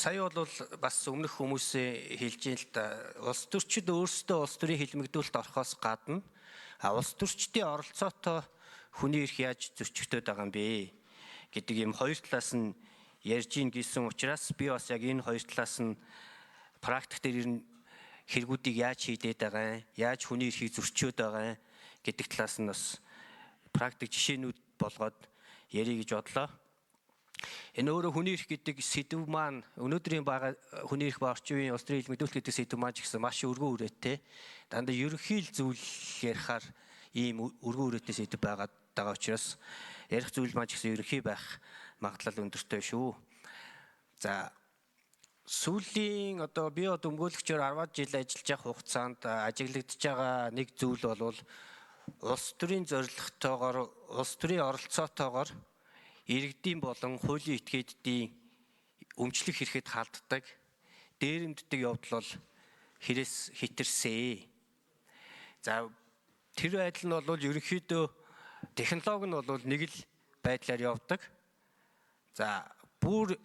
сая бол бас өмнөх хүмүүсээ хэлж ийн л да. Улс төрчид өөрсдөө улс төрийн хэлмэгдүүлэлт орохоос гадна улс төрчдийн оролцоотой хүний эрх яаж зөрчигдөд байгаа юм бэ гэдэг юм хоёр талаас нь ярьж ийн гэсэн учраас би бас яг энэ хоёр талаас нь практик дээр ирнэ хэрэгүүдийг яаж хийгээд байгаа юм, яаж хүний эрхийг зөрчөөд байгаа юм гэдэг талаас нь бас практик жишээнүүд болгоод ярих гэж бодлоо. Энэ өөрөө хүний эрх гэдэг сэдв маань өнөөдрийн бага хүний эрх ба орчин үеийн улс төрийн хэлмэгдүүлэлт гэдэг сэдв маань ч гэсэн маш өргөн үрээтэй. Дандаа ерөнхий зүйл ярихаар ийм өргөн үрээтэй сэдв байгаа учраас ярих зүйл маань ч гэсэн ерөнхий байх магадлал өндөртэй шүү. За сүүлийн би өмгөөлөгчөөр 10 жил ажиллаж явах хугацаанд ажиглагдж байгаа нэг зүйл бол улс төрийн зорилготойгоор улс төрийн оролцоотойгоор иргэдийн болон хуулийн этгээдийн өмчлөх хэрэгэд халддаг дээрэмддэг явдал бол хэрэгс хэтэрсэн. За тэр байдал нь бол ерөнхийдөө технологи нь бол нэг л байдлаар явдаг. За бүр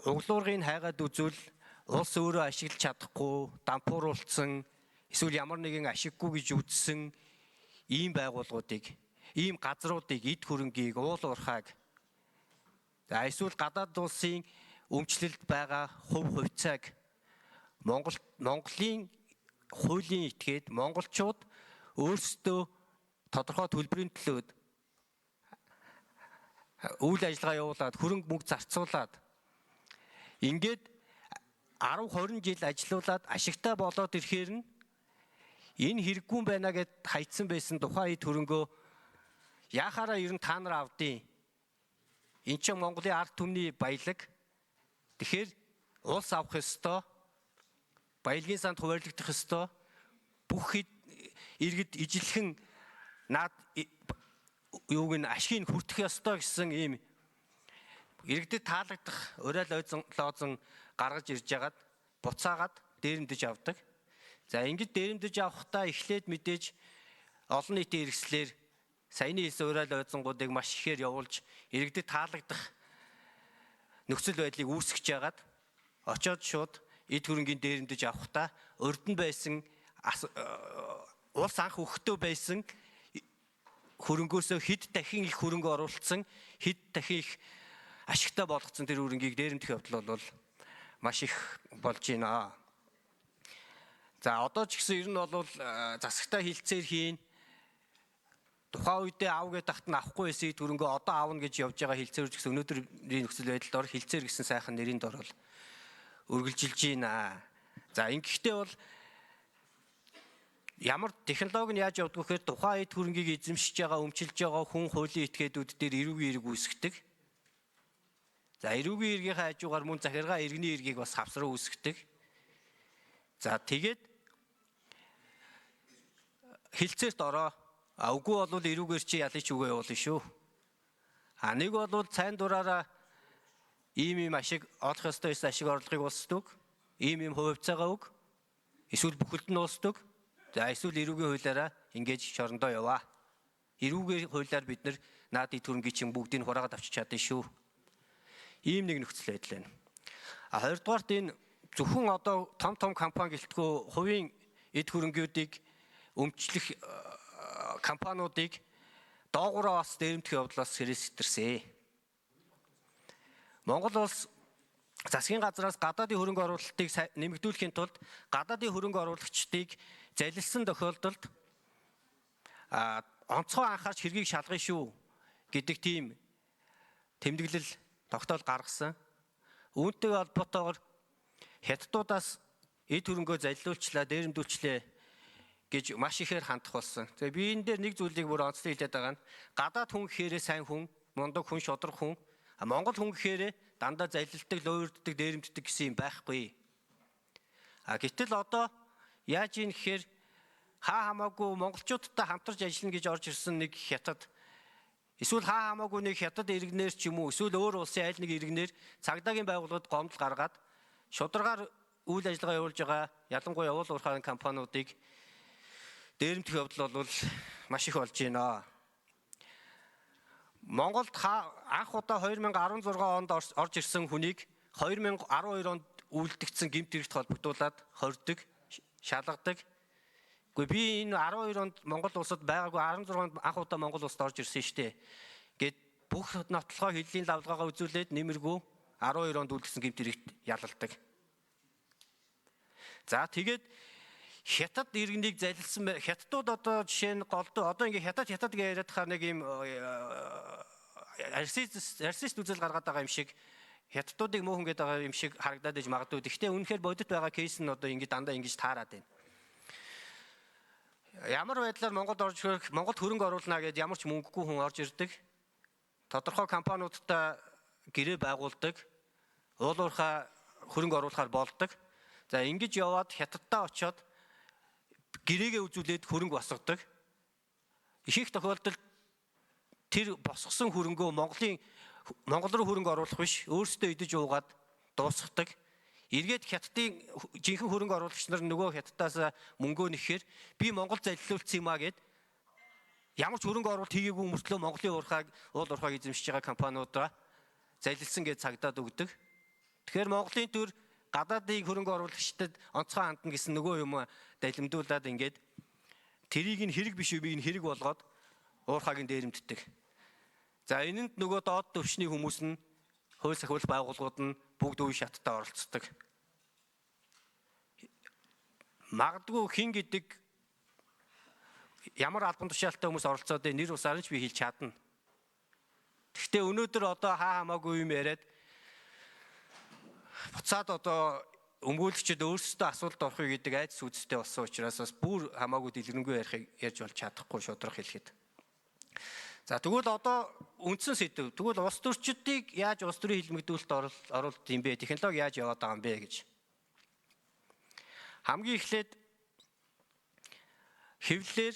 углуургыг хайгаад үзвэл улс өөрөө ашиглаж чадахгүй, дампууруулсан, эсвэл ямар нэгэн ашиггүй гэж үзсэн ийм байгууллагуудыг, ийм газруудыг, эд хөрөнгийг, уул уурхайг эсвэл гадаад улсын өмчлөлд байгаа хувьцааг Монголын хуулийн этгээд монголчууд өөрсдөө тодорхой төлбөрийн төлөөд үйл ажиллагаа явуулаад хөрөнгө мөнгө зарцуулаад ингээд 10-20 жил ажилуулад ашигтай болоод ирэхээр нь энэ хэрэггүй байна гэд хайцсан байсан тухайн эд хөрөнгөө яхаараа ер нь та нар авдیں۔ Энд чинь Монголын ард түмний баялаг. Тэгэхээр улс авах ёстой. Баялагын санд хуваарлагдах ёстой. Бүх иргэд ижилхэн наад юуг нь ашгийг хүртэх ёстой гэсэн ийм иргэдэд таалагдах уриал лоозон гаргаж ирж хагаад буцаагаад дээрэмдэж авдаг. За ингэж дээрэмдэж авахдаа эхлээд мэдээж олон нийтийн хэрэгслэр саяны хэлсэн уриал лоозонгуудыг маш ихээр явуулж иргэдэд таалагдах нөхцөл байдлыг үүсгэж яагаад очоод шууд эд хөрөнгийн дээрэмдэж авахдаа урд нь байсан улс анх өгөхдөө байсан хөрөнгөөсөө хэд дахин их хөрөнгө оруулсан, хэд дахин их ашигтай болгоцсон тэр хөрөнгийг дээрэмдэх явдал бол маш их болж байна. За одоо ч гэсэн ер нь бол засагтай хилцээр хийн. Тухайн үедээ аав гэдэг тахт нь авахгүй байсан эд хөрөнгөө одоо аавна гэж явж байгаа хилцээр ч гэсэн өнөөдрийн нөхцөл байдалд хилцээр гэсэн сайхан нэрийн дор бол үргэлжилж байна. За ингэхдээ бол ямар технологи нь яаж явдаг вэхээр тухайн эд хөрөнгийг эзэмшиж байгаа, өмчилж байгаа хүн хуулийн этгээдүүд дээр эрүүгийн эрг үүсгдэг. За эрүүгийн эргийн хажуугаар мөн захиргаа иргэний эргийг бас хавсраа үүсгдэг. За тэгээд хилцээрт ороо. Үгүй бол эрүүгээр чи ялч үгүй явуулна шүү. Нэг бол цайн дураараа ийм ашиг олох ёстой байсан ашиг орлогыг уусдаг. Ийм хувьцаагаа өг. Эсвэл бүхэлд нь уусдаг. За эсвэл эрүүгийн хуулиараа ингэж шорондоо яваа. Эрүүгийн хуулиар бид наад эд хөрөнгийн чинь бүгдийг хураагаад авчиж чадсан шүү. Ийм нэг нөхцөл байдал байна. Хоёрдугаарт энэ зөвхөн том компани гэлтгүү хувийн эд хөрөнгүүдийг өмчлөх компаниудыг доогуураа бас дээрэмдэх явдлаас хэрэгс хэтэрсэн. Монгол улс засгийн газраас гадаадын хөрөнгө оруулалтыг нэмэгдүүлэхийн тулд гадаадын хөрөнгө оруулагчдыг залилсан тохиолдолд онцгой анхаарч хэргийг шалгана шүү гэдэг тийм тэмдэглэл тогтоол гаргасан. Үүнтэй холбоотойгоор хятадуудаас эд хөрөнгөө залилуулчлаа, дээрэмдүүлчлээ гэж маш ихээр хандах болсон. Тэгээ би энэ дээр нэг зүйлийг бүр онцлог хэлээд байгаа нь гадаад хүн гэхээрээ сайн хүн, мундаг хүн, шудраг хүн, Монгол хүн гэхээрээ дандаа залилдаг, луурддаг, дээрэмддэг гэсэн юм байхгүй. Гэтэл одоо яаж ийм гэхээр хамаагүй монголчуудтай хамтарч ажиллана гэж орж ирсэн нэг хятад эсвэл хамаагүй нэг хятад иргэнээр ч юм уу эсвэл өөр улсын айл нэг иргэнээр цагдаагийн байгууллагад гомдол гаргаад шударгаар үйл ажиллагаа явуулж байгаа ялангуяа уул уурхайн компаниудыг дээрэмдэх явдал бол маш их болж байна. Монголд анх удаа 2016 онд орж ирсэн хүнийг 2012 онд үйлдэгдсэн гэмт хэрэгт холбогдуулаад хордог, шалгадаг. Гэхдээ би энэ 12 онд Монгол улсад байгаагүй 16 онд анх удаа Монгол улсад орж ирсэн шүү дээ. Гэт бүх нотлохоо хэллийн лавлагаагаа үзүүлээд нэмэргүй 12 онд үйлдэгдсэн гэмт хэрэгт ялалдаг. За тэгээд хятад иргэнийг залилсан хятадууд одоо жишээ нь голдуу одоо ингээ хятад гэж яриад хаа нэг юм арсист үзэл гаргаад байгаа юм шиг хятадуудыг мөөхөн гэдэг байгаа юм шиг харагдаад иж магадгүй. Гэхдээ үнэхээр бодит байгаа кейс нь одоо ингээ дандаа ингэж таарад байна. Ямар байдлаар Монголд орж ирэх Монголд хөрөнгө оруулна гэдээ ямар ч мөнгөгүй хүн орж ирдэг. Тодорхой компаниудтай гэрээ байгуулдаг. Уулуурхаа хөрөнгө оруулахаар болдог. За ингэж яваад хятадтай очиод гэрээгээ үзүүлээд хөрөнгө босгодог. Их тохиолдолд тэр босгосон хөрөнгөө Монгол руу хөрөнгө оруулах биш, өөрсдөө идэж уугаад дуусгадаг. Эргээд хятадын жинхэнэ хөрөнгө оруулагч нар нөгөө хятадаас мөнгөө нэхээр би Монгол залилуулсан юм а гэд ямар ч хөрөнгө оруулалт хийгээгүй мөртлөө Монголын уурхайг эзэмшиж байгаа компаниудаа залилсан гэж цагдаад өгдөг. Тэгэхээр Монголын төр гадаадын хөрөнгө оруулагчдад онцгой хандна гэсэн нөгөө юм далимдуулаад ингээд тэрийг нь хэрэг биш үеийг нь хэрэг болгоод уурхайг дээрэмддэг. За энэнд нөгөө доод төвшний хүмүүс нь хууль сахиулах байгууллагууд нь бүгд үе шаттай оролцдог. Магадгүй хин гэдэг ямар албан тушаалтай хүмүүс оролцоод нэр усаар нь ч би хэлж чадна. Гэхдээ өнөөдөр одоо хамаагүй юм яриад буцаад одоо өмгөөлөгчд өөрсдөө асуулт орохыг гэдэг айдас үзтэй болсон учраас бас бүр хамаагүй дэлгэрэнгүй ярьж болж чадахгүй шудрах хэлэхэд. За тэгвэл одоо үндсэн сэдв. Тэгвэл улс төрчдийг яаж улс төрийн хилмигдүүлэлт оруулалт юм бэ? Технологи яаж яваад байгаа юм бэ гэж. Хамгийн эхлээд хэвлэлээр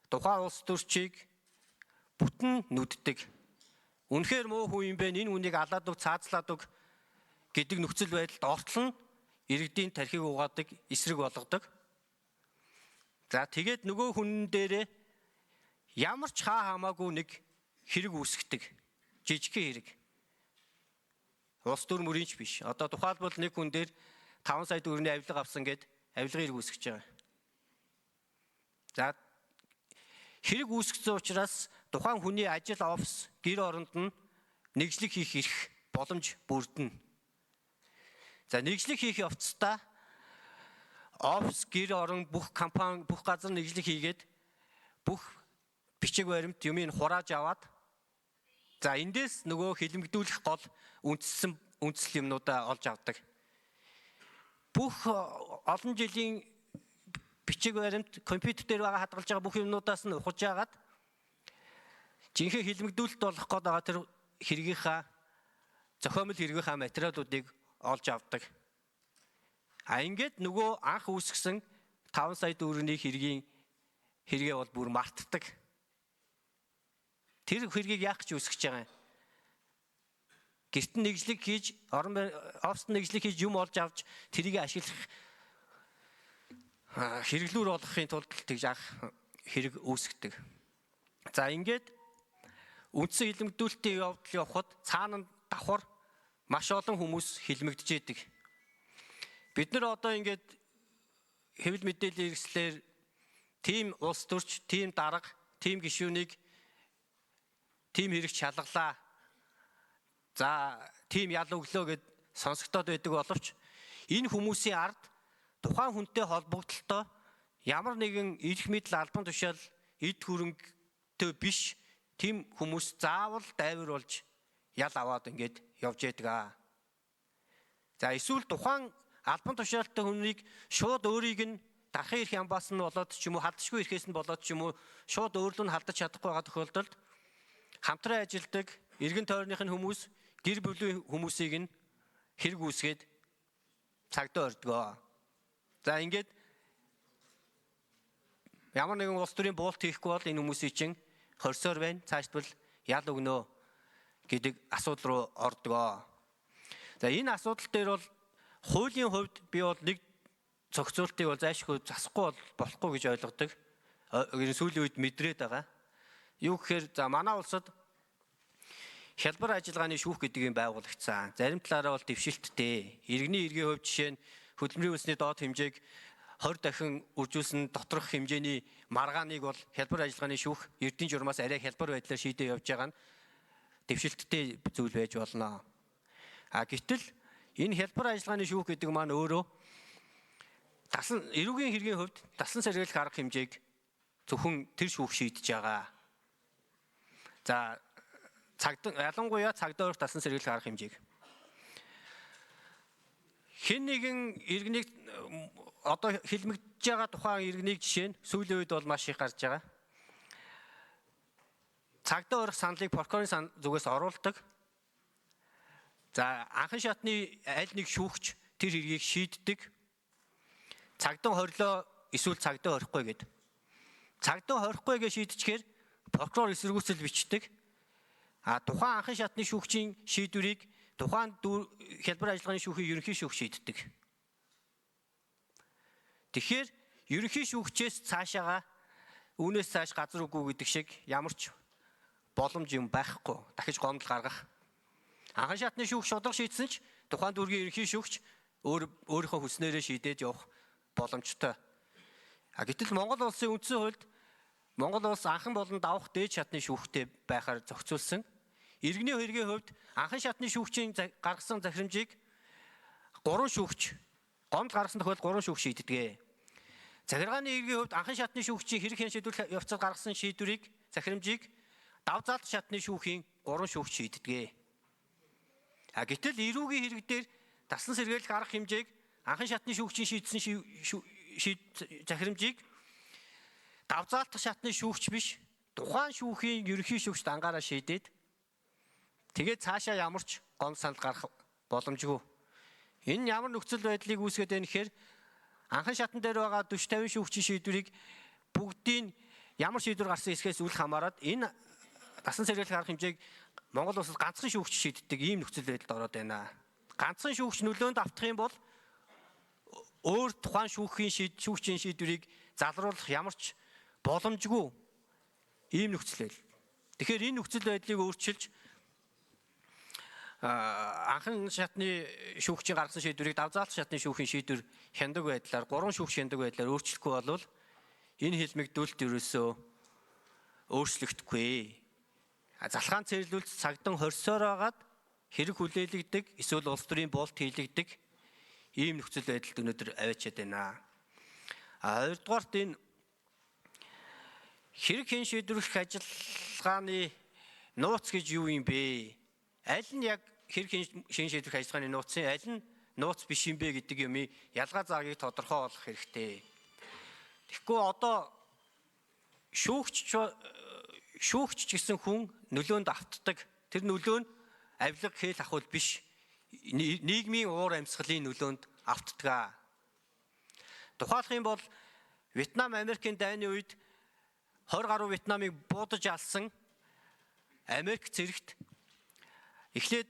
тухайн улс төрчийг бүтэн нүддэг. Үнэхээр муу хүн юм бэ? Энэ үнийг алаад өг цаазлаад өг гэдэг нөхцөл байдалд ортол нь иргэдийн тархийг угаадаг, эсрэг болгодог. За тэгээд нөгөө хүн дээрээ ямар ч хамаагүй нэг хэрэг үүсгдэг. Жижигхэн хэрэг. Улс төр мөрийнч биш. Одоо тухайлбал нэг хүн дээр 5 сая төгрөгийн авилга авсан гэд авилгын хэрэг үүсгэж байгаа. За хэрэг үүсгэсэн учраас тухайн хүний ажил, офис, гэр оронд нь нэгжлэг хийх эрх боломж бүрдэнэ. За нэгжлэг хийх явцдаа офис, гэр орон бүх компани, бүх газар нэгжлэг хийгээд бүх бичиг баримт юмыг хурааж аваад за эндээс нөгөө хилмигдүүлэх гол үндэслэл юмнуудаа олж авдаг. Бүх олон жилийн бичиг баримт компьютер дээр байгаа хадгалж байгаа бүх юмнуудаас нь ухаж агаад жинхэнэ хилмигдүүлэлт болох гээд байгаа тэр хэргийнхаа зохиомл хэргийнхаа материалуудыг олж авдаг. Ингээд нөгөө анх үүсгэсэн 5 сая төгрөгийн хэрэгээ бол бүр мартдаг. Тэр хэргийг яах гэж үүсгэж байгаа юм? Гэрт нэгжлэг хийж, оффист нэгжлэг хийж юм олж авч тэрийг ашиглах хэрэглүүр болгохын тулд тэгж анх хэрэг үүсгдэг. За ингээд үндсэн хилмигдүүлэлтийн явдал явхад цаана давхар маш олон хүмүүс хилмигдэж идэг. Бид нар одоо ингээд хэвлэл мэдээллийн хэрэгслэр тим улс төрч, тим дарга, тим гишүүнийг тим хэрэгч шалгалаа. За тим ял өглөө гэд сонсогдоод байдаг боловч энэ хүмүүсийн ард тухайн хүнтэй холбогдлолтой ямар нэгэн эрх мэдэл албан тушаал эд хөрөнгөтэй биш тим хүмүүс заавал дайвар болж ял аваад ингээд явж байдаг. За эсвэл тухайн албан тушаалтай хүнийг шууд өөрийг нь дарахын эрх ямбаас нь болоод ч юм уу халдшгүй эрхээс нь болоод ч юм уу шууд өөрлөө нь халдаж чадахгүй байгаа тохиолдолд хамтран ажилдаг эргэн тойрных нь хүмүүс гэр бүлийн хүмүүсийг нь хэрэг үүсгээд цагдаа ордгоо. За ингээд ямар нэгэн улс төрийн буулт хийхгүй бол энэ хүмүүсийн чинь хорсоор байна. Цаашдвал ял өгнө гэдэг асуудал руу ордгоо. За энэ асуудал дээр бол хуулийн хувьд би бол нэг зохицуултыг бол зайлшгүй засахгүй болохгүй гэж ойлгодог. Сүүлийн үед мэдрээд байгаа. Юу гэхээр за манай улсад хялбар ажиллагааны шүүх гэдэг юм байгуулагдсан. Зарим талаараа бол дэвшилттэй. Иргэний эргийн хувьд жишээ нь хөдөлмөрийн үлсний доод хэмжээг 20 дахин үржүүлсэн доторх хэмжээний маргааныг бол хялбар ажиллагааны шүүх эрдэнэ журмаас арай хялбар байдлаар шийдэж явж байгаа нь дэвшилттэй зүйл байж болно. Гэтэл энэ хялбар ажиллагааны шүүх гэдэг маань өөрөө эрүүгийн хэргийн хувьд таслан сэргийлэх арга хэмжээг зөвхөн тэр шүүх шийдэж байгаа. За ялангуяа цагдаа өрх таслан сэргийлэх арга хэмжээг. Хэн нэгэн иргэнийг одоо хилмигдэж байгаа тухайн иргэнийг жишээ нь сүүлийн үед бол маш их гарч байгаа. Цагдаа өрх саналыг прокурорын зүгээс оруулдаг. За анхан шатны аль нэг шүүгч тэр хэргийг шийддэг. Цагдаа хорилоо эсвэл цагдаа хорихгүй гэдэг. Цагдаа хорихгүй гэж шийдчихээр прокурор эсэргүүцэл бичдэг. Тухайн анхан шатны шүүгчийн шийдвэрийг тухайн хялбар ажиллагааны шүүхийн ерөнхий шүүгч шийддэг. Тэгэхээр ерөнхий шүүгчээс цаашаага үүнээс цааш газар үгүй гэдэг шиг ямар ч боломж юм байхгүй. Дахиж гомдол гаргах. Анхан шатны шүүгч шударга шийдсэн ч тухайн дүүргийн ерөнхий шүүгч өөрийнхөө хүснээрээ шийдээд явах боломжтой. Гэтэл Монгол улсын үндсэн хуульд Монгол улс анхан болон давах дээд шатны шүүхтэй байхаар зохицуулсан. Иргэний хэргийн хувьд анхан шатны шүүгчийн гаргасан захирамжийг 3 шүүгч гомд гаргасан тохиолдолд 3 шүүгч шийддэг. Захиргааны иргэний хувьд анхан шатны шүүгчийн хэрэг хэн шийдвэрлэх явцад гаргасан шийдвэрийг захирамжийг дав заалт шатны шүүхийн 3 шүүгч шийддэг. Гэтэл эрүүгийн хэрэг дээр таслан сэргийлэх арга хэмжээг анхан шатны шүүгчийн шийдсэн захирамжийг дав заалт шатны шүүгч биш тухайн шүүхийн ерөнхий шүүгчд ангаараа шийдээд тэгээд цаашаа ямар ч гомд санал гарах боломжгүй. Энэ ямар нөхцөл байдлыг үүсгэж байна гэхээр анхан шатн дээр байгаа 40-50 шүүгчийн шийдвэрийг бүгдийг ямар шийдвэр гарсан эсхээс үл хамааран энэ таслан сэргийлэх арга хэмжээг Монгол улсад ганцхан шүүгч шийддэг ийм нөхцөл байдалд ороод байна. Ганцхан шүүгч нөлөөнд автах юм бол өөр тухайн шүүгчийн шийдвэрийг залруулах ямар ч боломжгүй ийм нөхцөл байдал. Тэгэхээр энэ нөхцөл байдлыг өөрчилж анхан шатны шүүгчийн гаргасан шийдвэрийг дав заалт шатны шүүхийн шийдвэр хяндаг байдлаар 3 шүүгч хяндаг байдлаар өөрчлөхгүй болвол энэ хэлмэгдүүлэлт ерөөсөө өөрчлөгдөхгүй. Залхаан цэрлүүлж цагдан хорсоор байгаад хэрэг хүлээлгдэг эсвэл улс төрийн болт хийлэгдэг ийм нөхцөл байдалд өнөөдөр аваачаад байна. Хоёрдугаарт энэ хэрэг хэн шийдвэрлэх ажиллагааны нууц гэж юу юм бэ? Аль нь яг хэрэг хэн шийдвэрлэх ажиллагааны нууцын аль нь нууц биш юм бэ гэдэг юм ялгаа заагийг тодорхой болгох хэрэгтэй. Тэгэхгүй одоо шүүгч гэсэн хүн нөлөөнд автдаг. Тэр нөлөө нь авилга хээл ахуул биш. Нийгмийн уур амьсгалын нөлөөнд автдаг. Тухайлх юм бол Вьетнам Америкийн дайны үед 20 гаруй Вьетнамыг буудаж алсан Америк зэрэгт эхлээд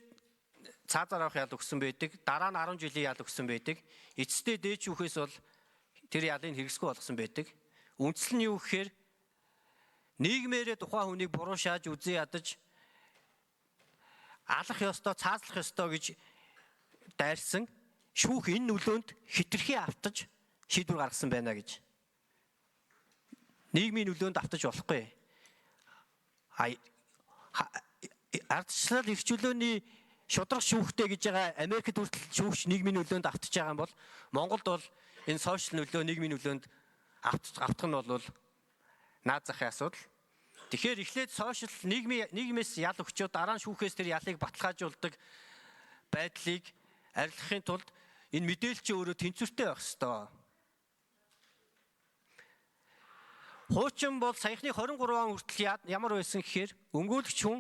цаазаар авах ял өгсөн байдаг. Дараа нь 10 жилийн ял өгсөн байдаг. Эцэстээ дээд шүүхээс бол тэр ялыг хэрэгсгүй болгосон байдаг. Үндсэл нь юу гэхээр нийгмээрээ тухайн хүнийг буруу шааж үзээ ядаж алах ёстой, цаазлах ёстой гэж дайрсан шүүх энэ нөлөөнд хитрхи автаж шийдвэр гаргасан байна гэж. Нийгмийн нөлөөнд автаж болохгүй. Ардчлал эрх чөлөөний шударга шүүхтэй гэж байгаа Америкт хүртэл шүүгч нийгмийн нөлөөнд автаж байгаа юм бол Монголд бол энэ сошиал нөлөө нийгмийн нөлөөнд автах нь бол наад захын асуудал. Тэгэхээр эхлээд сошиал нийгмээс ял өгчөө дараа нь шүүхээс тэр ялыг баталгаажуулдаг байдлыг арилгахын тулд энэ мэдээлэл чи өөрөө тэнцвэртэй байх ёстой. Хуучин бол саяхны 23 он хүртэл ямар байсан гэхээр өмгөөлөгч хүн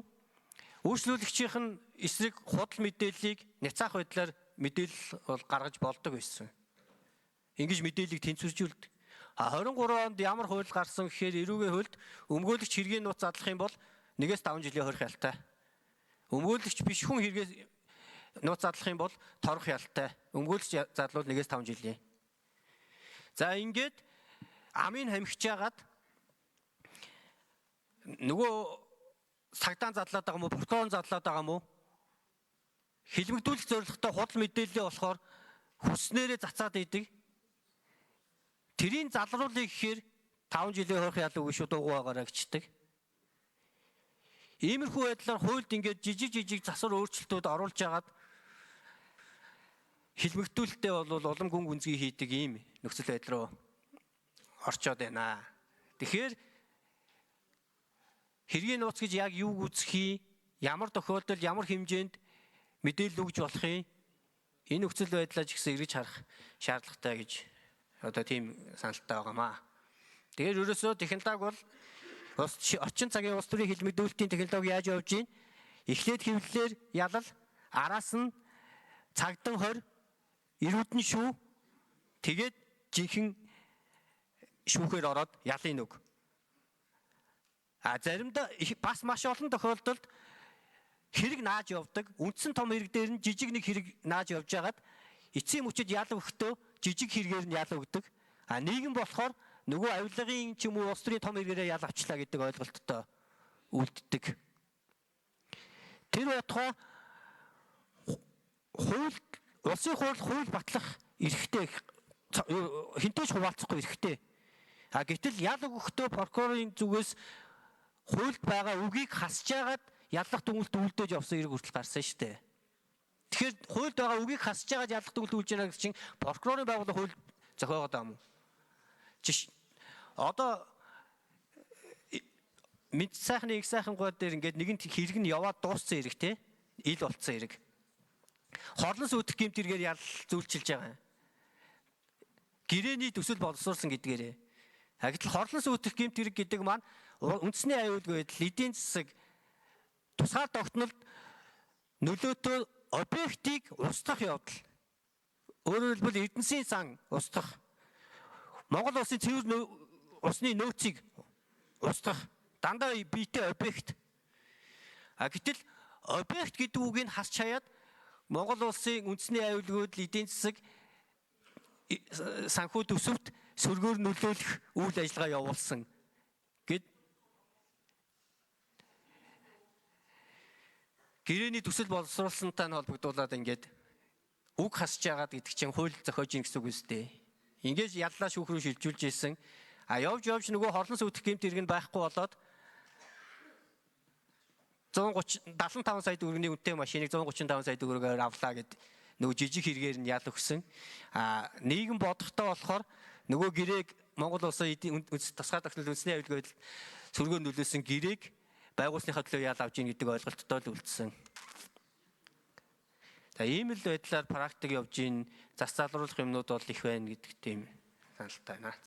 үйлчлүүлэгчийнх нь эсрэг худал мэдээллийг няцаах байдлаар мэдээлэл бол гаргаж болдог байсан. Ингэж мэдээллийг тэнцвэржүүлдэг. 23 онд ямар хууль гарсан гэхээр эрүүгийн хуульд өмгөөлөгч хэргийн нууц задлах юм бол 1-5 жилийн хорих ялтай. Өмгөөлөгч биш хүн хэрэгээс нууц задлах юм бол торох ялтай. Өмгөөлөгч задлуул 1-5 жилийн. За ингээд амийг хамхиж яагаад нөгөө цагдаа задлаад байгаа юм уу, прокурор задлаад байгаа юм уу? Хилмигдүүлэх зорилготой худал мэдээлэл болохоор хүснээрээ цацаад идэг. Тэрийн залруулъя гэхээр 5 жилийн хойх ял үгүй шүү дуугүй байгаараа гिचдэг. Иймэрхүү байдлаар хуульд ингээд жижиг засвар өөрчлөлтүүд оруулж агаад хилмигдүүлэлтээ бол улам гүн гүнзгий хийдэг ийм нөхцөл байдал руу орчоод байна. Тэгэхээр хэргийн нууц гэж яг юу үзхий, ямар тохиолдолд ямар хэмжээнд мэдээлэл өгж болохыг энэ нөхцөл байдлаа ч гэсэн эргэж харах шаардлагатай гэж одоо тийм саналтай байгаамаа. Тэгэхээр ерөөсөө технологи бол орчин цагийн улс төрийн хилмигдүүлэлтийн технологи яаж явж байна? Эхлээд хэвлэлээр ялал, араас нь цагдан хор, эрүүдэн шүү, тэгээд жинхэнэ шүүхээр ороод ялын үг. Заримдаа бас маш олон тохиолдолд хэрэг нааж явдаг. Үндсэн том хэрэг дээр нь жижиг нэг хэрэг нааж явж хагаад эцсийн мөчөд ял өгөхдөө жижиг хэрэгээр нь ял өгдөг. Нийгэм болохоор нөгөө авилгын ч юм уу улс төрийн том хэрэгээрээ ял авчлаа гэдэг ойлголттой үлддэг. Тэр байтугай улсын хууль батлах эрхтэй хинтээж хуваалцахгүй эрхтэй. Гэтэл ял өгөхдөө прокурорын зүгээс хуульд байгаа үгийг хасж агаад яллах дүгнэлт үлдээж явсан хэрэг хүртэл гарсан шүү дээ. Тэгэхээр хуульд байгаа үгийг хасж агаад яллах дүгнэлт үлдэж байгаа гэсэн чинь прокурорын байгууллага хууль зохиогоод байгаа юм уу? Одоо мэд сайхны их сайхан гоо дээр ингээд нэгэн хэрэг нь яваад дууссан хэрэг те ил болцсон хэрэг. Хорлон сүйтгэх гэмт хэрэгээр ял зүйлчилж байгаа. Гэрээний төсөл боловсруулсан гэдгээрээ. Гэтэл хорлон сүйтгэх гэмт хэрэг гэдэг маань үндэсний аюулгүй байдал, эдийн засаг, тусгаар тогтнолд нөлөөтэй объектыг устгах явдал. Өөрөөр хэлбэл Эрдэнэсийн сан устгах. Монгол улсын цэвэр усны нөөцийг устгах дандаа биетэй объект. Гэтэл объект гэдэг үгийг хасч хаяад Монгол улсын үндэсний аюулгүй байдал, эдийн засаг, санхүү төсөвт сөргөөр нөлөөлөх үйл ажиллагаа явуулсан гэд гэрээний төсөл боловсруулсантай нь холбогдуулаад ингээд үг хасж яагаад гэдэг чинь хууль зохиож ийн гэсэн үг үстэй. Ингээд яллаа шүүх рүү шилжүүлж ийсэн. Явж нөгөө хорлон сүйтгэх гэмт хэрэг нь байхгүй болоод 75 сая төгрөгийн үнэтэй машиныг 135 сая төгрөгөөр авлаа гэд нөгөө жижиг хэрэгээр нь ял өгсөн. Нийгэм бодохтой болохоор нөгөө гэрээг Монгол улсын тусгай тогтнол үндэсний аюулгүй байдал сөргөөр нөлөөсөн гэрээг байгуулсныхаа төлөө ял авж ийн гэдэг ойлголттой л үлдсэн. Ийм л байдлаар практик явж ийн зас залруулах юмнууд бол их байна гэдэг тийм саналтай байна.